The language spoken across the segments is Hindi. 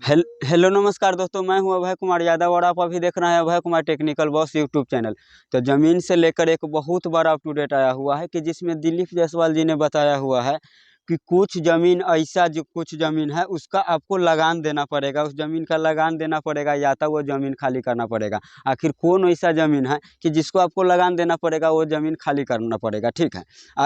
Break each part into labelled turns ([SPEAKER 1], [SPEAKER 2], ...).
[SPEAKER 1] हेलो नमस्कार दोस्तों, मैं हूं अभय कुमार यादव और आप अभी देख रहे हैं Abhay Kumar technical boss YouTube channel. तो ज़मीन से लेकर एक बहुत बड़ा अपटूडेट आया हुआ है कि जिसमें दिलीप जायसवाल जी ने बताया हुआ है कि कुछ ज़मीन ऐसा जो कुछ ज़मीन है उसका आपको लगान देना पड़ेगा, उस ज़मीन का लगान देना पड़ेगा या तो वो ज़मीन खाली करना पड़ेगा। आखिर कौन ऐसा ज़मीन है कि जिसको आपको लगान देना पड़ेगा, वो ज़मीन खाली करना पड़ेगा, ठीक है।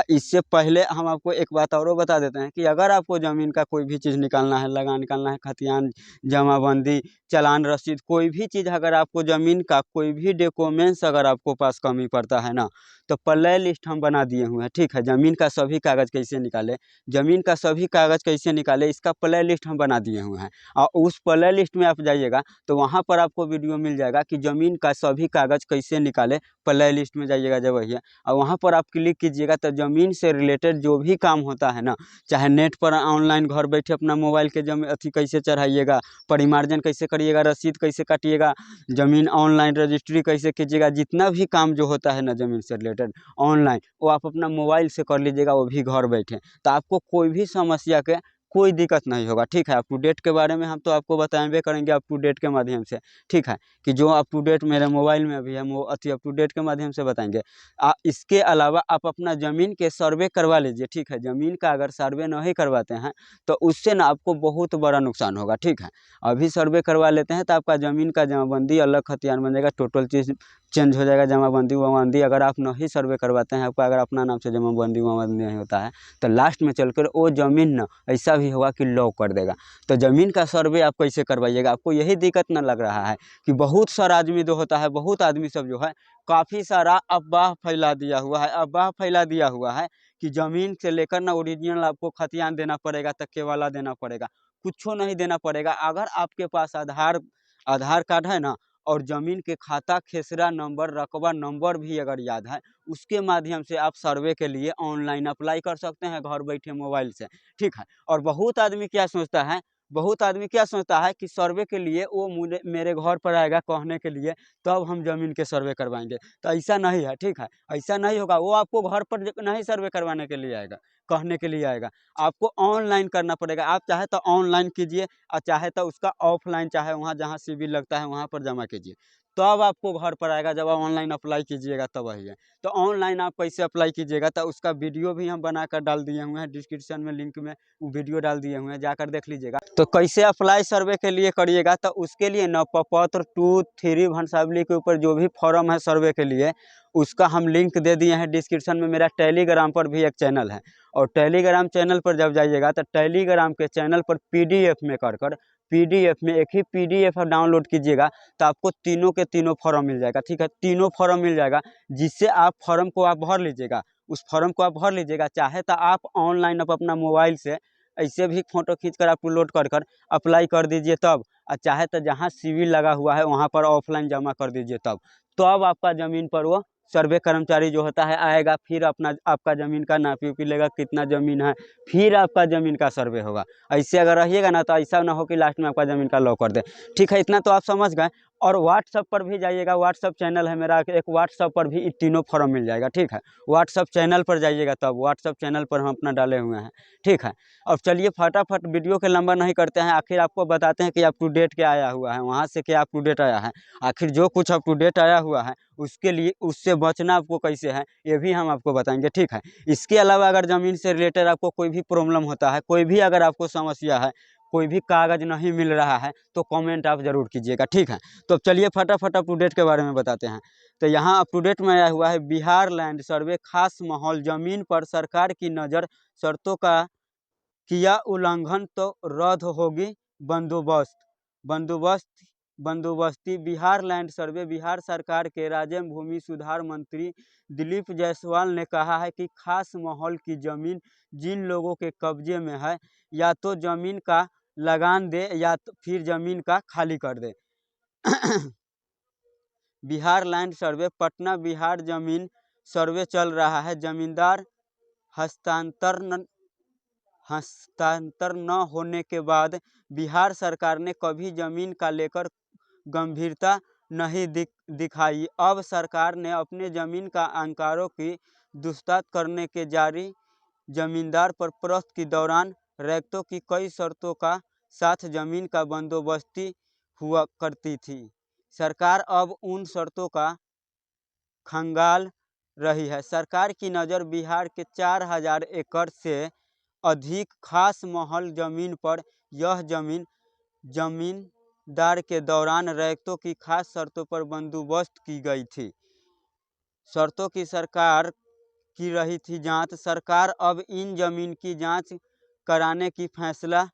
[SPEAKER 1] इससे पहले हम आपको एक बात और बता देते हैं कि अगर आपको ज़मीन का कोई भी चीज़ निकालना है, लगान निकालना है, खतियान जमाबंदी, चालान, रसीद, कोई भी चीज़ अगर आपको ज़मीन का कोई भी डॉक्यूमेंट्स अगर आपको पास कमी पड़ता है ना, तो प्ले लिस्ट हम बना दिए हुए हैं, ठीक है। ज़मीन का सभी कागज़ कैसे निकाले, ज़मीन का सभी कागज़ कैसे निकाले, इसका प्ले लिस्ट हम बना दिए हुए हैं। और उस प्ले लिस्ट में आप जाइएगा तो वहाँ पर आपको वीडियो मिल जाएगा कि ज़मीन का सभी कागज़ कैसे निकाले। प्ले लिस्ट में जाइएगा जब वही है, और वहाँ पर आप क्लिक कीजिएगा तो ज़मीन से रिलेटेड जो भी काम होता है ना, चाहे नेट पर ऑनलाइन घर बैठे अपना मोबाइल के अथी कैसे चढ़ाइएगा, परिमार्जन कैसे करिएगा, रसीद कैसे काटिएगा, ज़मीन ऑनलाइन रजिस्ट्री कैसे कीजिएगा, जितना भी काम जो होता है ना ज़मीन से रिलेटेड ऑनलाइन, वो आप अपना मोबाइल से कर लीजिएगा, वो भी घर बैठे। तो आपको कोई भी समस्या के कोई दिक्कत नहीं होगा, ठीक है। अप टू डेट के बारे में हम तो आपको बताएंगे करेंगे अप टू डेट के माध्यम से, ठीक है, कि जो अप टू डेट मेरे मोबाइल में अभी है वो अति अप टू डेट के माध्यम से बताएंगे। इसके अलावा आप अपना ज़मीन के सर्वे करवा लीजिए, ठीक है। ज़मीन का अगर सर्वे नहीं करवाते हैं तो उससे ना आपको बहुत बड़ा नुकसान होगा, ठीक है। अभी सर्वे करवा लेते हैं तो आपका ज़मीन का जमाबंदी अलग खतियान बन जाएगा, टोटल चीज़ चेंज हो जाएगा, जमाबंदी वमाबंदी। अगर आप नहीं सर्वे करवाते हैं, आपका अगर अपना नाम से जमाबंदी वमाबंदी नहीं होता है, तो लास्ट में चलकर वो ज़मीन ना ऐसा भी होगा कि लॉक कर देगा। तो ज़मीन का सर्वे आप कैसे करवाइएगा, आपको यही दिक्कत ना लग रहा है कि बहुत सारा आदमी जो होता है, बहुत आदमी सब जो है काफ़ी सारा अफवाह फैला दिया हुआ है, अफवाह फैला दिया हुआ है कि ज़मीन से लेकर ना ओरिजिनल आपको खतियान देना पड़ेगा, तक्के वाला देना पड़ेगा, कुछ नहीं देना पड़ेगा। अगर आपके पास आधार आधार कार्ड है ना, और ज़मीन के खाता खेसरा नंबर रकबा नंबर भी अगर याद है, उसके माध्यम से आप सर्वे के लिए ऑनलाइन अप्लाई कर सकते हैं घर बैठे मोबाइल से, ठीक है। और बहुत आदमी क्या सोचता है कि सर्वे के लिए वो मुझे मेरे घर पर आएगा कहने के लिए, तब हम ज़मीन के सर्वे करवाएंगे। तो ऐसा नहीं है, ठीक है, ऐसा नहीं होगा। वो आपको घर पर नहीं सर्वे करवाने के लिए आएगा, कहने के लिए आएगा। आपको ऑनलाइन करना पड़ेगा। आप चाहे तो ऑनलाइन कीजिए और चाहे तो उसका ऑफलाइन, चाहे वहाँ जहाँ सिविल लगता है वहाँ पर जमा कीजिए, तब आपको घर पर आएगा। जब आप ऑनलाइन अप्लाई कीजिएगा तब वही है। तो ऑनलाइन आप कैसे अप्लाई कीजिएगा, तो उसका वीडियो भी हम बनाकर डाल दिए हुए हैं, डिस्क्रिप्शन में लिंक में वो वीडियो डाल दिए हुए हैं, जाकर देख लीजिएगा। तो कैसे अप्लाई सर्वे के लिए करिएगा, तो उसके लिए न प्रपत्र 2-3 वंशावली के ऊपर जो भी फॉर्म है सर्वे के लिए, उसका हम लिंक दे दिए हैं डिस्क्रिप्शन में। मेरा टेलीग्राम पर भी एक चैनल है, और टेलीग्राम चैनल पर जब जाइएगा तो टेलीग्राम के चैनल पर पीडीएफ में कर पीडीएफ में एक ही पीडीएफ डाउनलोड कीजिएगा तो आपको तीनों के तीनों फॉर्म मिल जाएगा, ठीक है। तीनों फॉर्म मिल जाएगा, जिससे आप फॉर्म को आप भर लीजिएगा। उस फॉर्म को आप भर लीजिएगा, चाहे तो आप ऑनलाइन अपना मोबाइल से ऐसे भी फ़ोटो खींच कर अपलोड कर अप्लाई कर दीजिए तब, और चाहे तो जहाँ सिविल लगा हुआ है वहाँ पर ऑफलाइन जमा कर दीजिए तब। तो अब आपका ज़मीन पर वो सर्वे कर्मचारी जो होता है आएगा, फिर अपना आपका ज़मीन का नापी उपी लेगा कितना ज़मीन है, फिर आपका ज़मीन का सर्वे होगा। ऐसे अगर रहिएगा ना तो ऐसा ना हो कि लास्ट में आपका ज़मीन का लॉक कर दे, ठीक है। इतना तो आप समझ गए। और व्हाट्सअप पर भी जाइएगा, व्हाट्सअप चैनल है मेरा एक, व्हाट्सअप पर भी तीनों फॉर्म मिल जाएगा, ठीक है। व्हाट्सअप चैनल पर जाइएगा तब, व्हाट्सअप चैनल पर हम अपना डाले हुए हैं, ठीक है। अब चलिए फटाफट वीडियो के लंबा नहीं करते हैं, आखिर आपको बताते हैं कि अप टू डेट क्या आया हुआ है, वहाँ से क्या अप टू डेट आया है। आखिर जो कुछ अप टू डेट आया हुआ है उसके लिए, उससे बचना आपको कैसे है ये भी हम आपको बताएंगे, ठीक है। इसके अलावा अगर ज़मीन से रिलेटेड आपको कोई भी प्रॉब्लम होता है, कोई भी अगर आपको समस्या है, कोई भी कागज़ नहीं मिल रहा है, तो कमेंट आप ज़रूर कीजिएगा, ठीक है। तो चलिए फटाफट अप टू डेट के बारे में बताते हैं। तो यहाँ अप टू डेट में आया हुआ है बिहार लैंड सर्वे खास माहौल, ज़मीन पर सरकार की नज़र, शर्तों का किया उल्लंघन तो रद्द होगी बंदोबस्त बंदोबस्त बंदोबस्ती। बिहार लैंड सर्वे, बिहार सरकार के राज्य भूमि सुधार मंत्री दिलीप जायसवाल ने कहा है कि खास माहौल की जमीन जिन लोगों के कब्जे में है, या तो जमीन का लगान दे या तो फिर जमीन का खाली कर दे। बिहार लैंड सर्वे पटना, बिहार जमीन सर्वे चल रहा है। जमींदार हस्तांतरण हस्तांतर न होने के बाद बिहार सरकार ने कभी जमीन का लेकर गंभीरता नहीं दिखाई। अब सरकार ने अपने जमीन का अंकारों की दुस्तात करने के जारी जमींदार पर प्रश्न के दौरान रैयतों की कई शर्तों का साथ जमीन का बंदोबस्ती हुआ करती थी। सरकार अब उन शर्तों का खंगाल रही है। सरकार की नज़र बिहार के 4000 एकड़ से अधिक खास महल जमीन पर। यह जमीन जमींदार के दौरान रैयतों की खास शर्तों पर बंदोबस्त की गई थी। शर्तों की सरकार की रही थी जांच। सरकार अब इन जमीन की जांच कराने की फैसला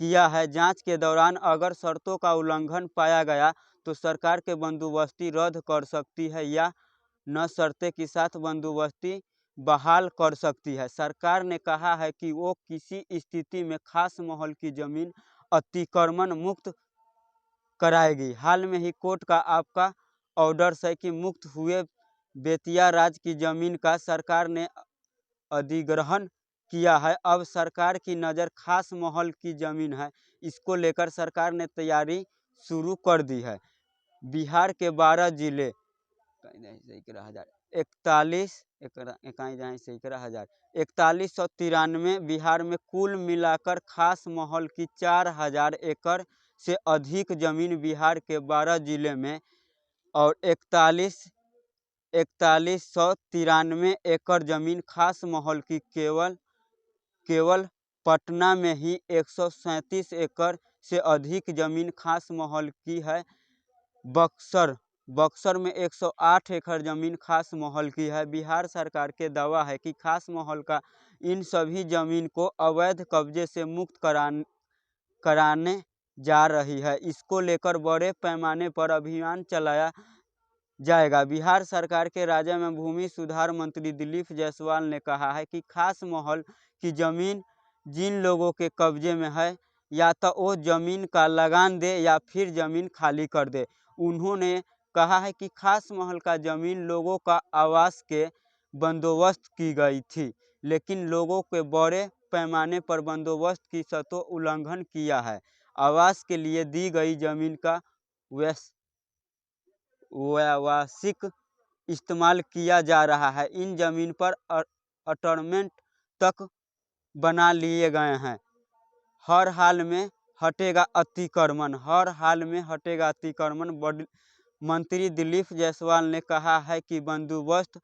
[SPEAKER 1] किया है। जांच के दौरान अगर शर्तों का उल्लंघन पाया गया तो सरकार के बंदोबस्ती रद्द कर सकती है या न शर्तें के साथ बंदोबस्ती बहाल कर सकती है। सरकार ने कहा है कि वो किसी स्थिति में खास महल की जमीन अतिक्रमण मुक्त कराएगी। हाल में ही कोर्ट का आपका ऑर्डर है कि मुक्त हुए बेतिया राज की जमीन का सरकार ने अधिग्रहण किया है। अब सरकार की नज़र खास महल की जमीन है, इसको लेकर सरकार ने तैयारी शुरू कर दी है। बिहार के 12 जिले 4193 बिहार में कुल मिलाकर खास महल की 4000 एकड़ से अधिक जमीन बिहार के 12 जिले में और 4193 एकड़ जमीन खास महल की केवल पटना में ही 137 एकड़ से अधिक जमीन खास महल की है। बक्सर में 108 एकड़ जमीन खास महल की है। बिहार सरकार के दावा है कि खास महल का इन सभी जमीन को अवैध कब्जे से मुक्त कराने जा रही है। इसको लेकर बड़े पैमाने पर अभियान चलाया जाएगा। बिहार सरकार के राज्य में भूमि सुधार मंत्री दिलीप जायसवाल ने कहा है कि खास महल की जमीन जिन लोगों के कब्जे में है या तो वो जमीन का लगान दे या फिर जमीन खाली कर दे। उन्होंने कहा है कि खास महल का जमीन लोगों का आवास के बंदोबस्त की गई थी, लेकिन लोगों के बड़े पैमाने पर बंदोबस्त की शर्तों उल्लंघन किया है। आवास के लिए दी गई जमीन का व्यावसायिक इस्तेमाल किया जा रहा है। इन जमीन पर अपार्टमेंट तक बना लिए गए हैं। हर हाल में हटेगा अतिक्रमण। मंत्री दिलीप जायसवाल ने कहा है कि बंदोबस्त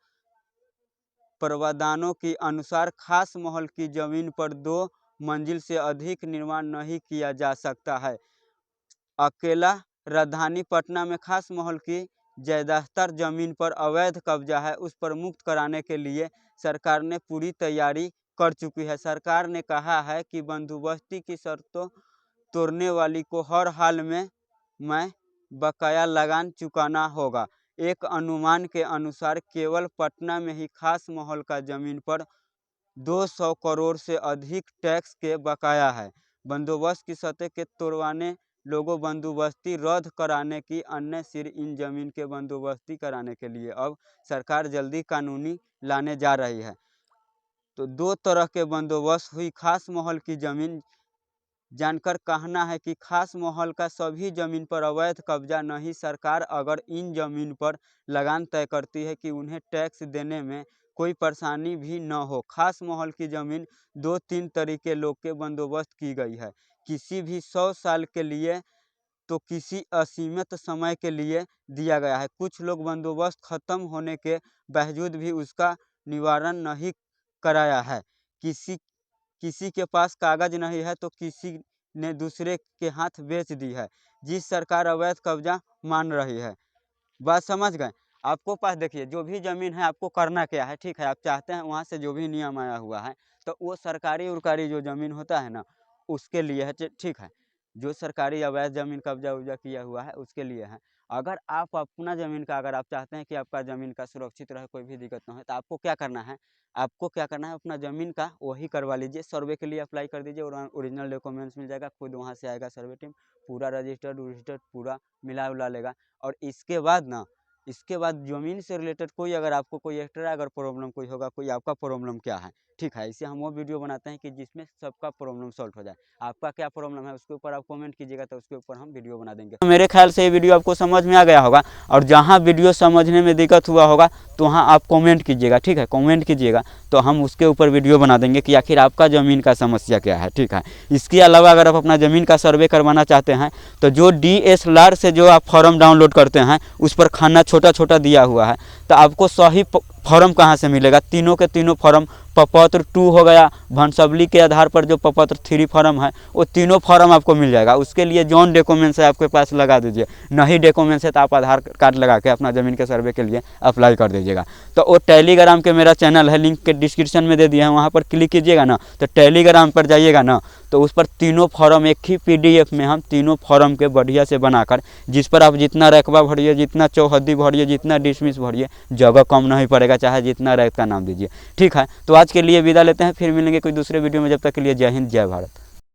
[SPEAKER 1] प्रावधानों के अनुसार खास महल की जमीन पर 2 मंजिल से अधिक निर्माण नहीं किया जा सकता है। अकेला राजधानी पटना में खास महल की ज्यादातर जमीन पर अवैध कब्जा है, उस पर मुक्त कराने के लिए सरकार ने पूरी तैयारी कर चुकी है। सरकार ने कहा है कि बंदोबस्ती की शर्तों तोड़ने वाली को हर हाल में बकाया लगान चुकाना होगा। एक अनुमान के अनुसार केवल पटना में ही खास महल का जमीन पर 200 करोड़ से अधिक टैक्स के बकाया है। बंदोबस्त की शर्तें के तोड़वाने लोगों बंदोबस्ती रद्द कराने की अन्य सिर इन जमीन के बंदोबस्ती कराने के लिए अब सरकार जल्दी कानूनी लाने जा रही है। तो 2 तरह के बंदोबस्त हुई खास महल की जमीन। जानकर कहना है कि खास महल का सभी जमीन पर अवैध कब्जा नहीं। सरकार अगर इन जमीन पर लगान तय करती है कि उन्हें टैक्स देने में कोई परेशानी भी न हो। खास महल की जमीन 2-3 तरीके लोग के बंदोबस्त की गई है। किसी भी 100 साल के लिए तो किसी असीमित समय के लिए दिया गया है। कुछ लोग बंदोबस्त खत्म होने के बावजूद भी उसका निवारण नहीं कराया है। किसी के पास कागज नहीं है तो किसी ने दूसरे के हाथ बेच दी है। जिस सरकार अवैध कब्जा मान रही है। बात समझ गए। आपको पास देखिए जो भी ज़मीन है आपको करना क्या है, ठीक है, आप चाहते हैं वहाँ से जो भी नियम आया हुआ है तो वो सरकारी उरकारी जो ज़मीन होता है ना उसके लिए है, ठीक है। जो सरकारी अवैध ज़मीन कब्जा उब्जा किया हुआ है उसके लिए है। अगर आप अपना ज़मीन का अगर आप चाहते हैं कि आपका ज़मीन का सुरक्षित रहे, कोई भी दिक्कत ना हो, तो आपको क्या करना है, अपना ज़मीन का वही करवा लीजिए। सर्वे के लिए अप्लाई कर दीजिए और ओरिजिनल डॉक्यूमेंट्स मिल जाएगा। खुद वहाँ से आएगा सर्वे टीम, पूरा रजिस्टर्ड पूरा मिला उला लेगा। और इसके बाद ज़मीन से रिलेटेड कोई अगर आपको कोई एक्स्ट्रा अगर प्रॉब्लम कोई होगा, कोई आपका प्रॉब्लम क्या है ठीक है। इससे हम वो वीडियो बनाते हैं कि जिसमें सबका प्रॉब्लम सॉल्व हो जाए। आपका क्या प्रॉब्लम है उसके ऊपर आप कमेंट कीजिएगा, तो उसके ऊपर हम वीडियो बना देंगे। तो मेरे ख्याल से ये वीडियो आपको समझ में आ गया होगा, और जहाँ वीडियो समझने में दिक्कत हुआ होगा तो वहाँ आप कमेंट कीजिएगा, ठीक है, कमेंट कीजिएगा तो हम उसके ऊपर वीडियो बना देंगे कि आखिर आपका ज़मीन का समस्या क्या है, ठीक है। इसके अलावा अगर आप अपना ज़मीन का सर्वे करवाना चाहते हैं तो जो DSLR से जो आप फॉर्म डाउनलोड करते हैं उस पर खाना छोटा छोटा दिया हुआ है, तो आपको सही फॉर्म कहाँ से मिलेगा? तीनों के तीनों फॉर्म, प्रपत्र 2 हो गया, भंसबली के आधार पर जो प्रपत्र 3 फॉर्म है वो तीनों फॉर्म आपको मिल जाएगा। उसके लिए जौन डॉक्यूमेंट्स है आपके पास लगा दीजिए, नहीं डॉक्यूमेंट्स है तो आप आधार कार्ड लगा के अपना ज़मीन के सर्वे के लिए अप्लाई कर दीजिएगा। तो वो टेलीग्राम के मेरा चैनल है, लिंक के डिस्क्रिप्शन में दे दिया है, वहाँ पर क्लिक कीजिएगा ना तो टेलीग्राम पर जाइएगा ना, तो उस पर तीनों फॉर्म एक ही PDF में हम तीनों फॉर्म के बढ़िया से बनाकर, जिस पर आप जितना रकबा भरिए, जितना चौहद्दी भरिए, जितना डिसमिस भरिए, जगह कम नहीं पड़ेगा, चाहे जितना रैत का नाम दीजिए, ठीक है। तो आज के लिए विदा लेते हैं, फिर मिलेंगे कोई दूसरे वीडियो में। जब तक के लिए जय हिंद, जय भारत।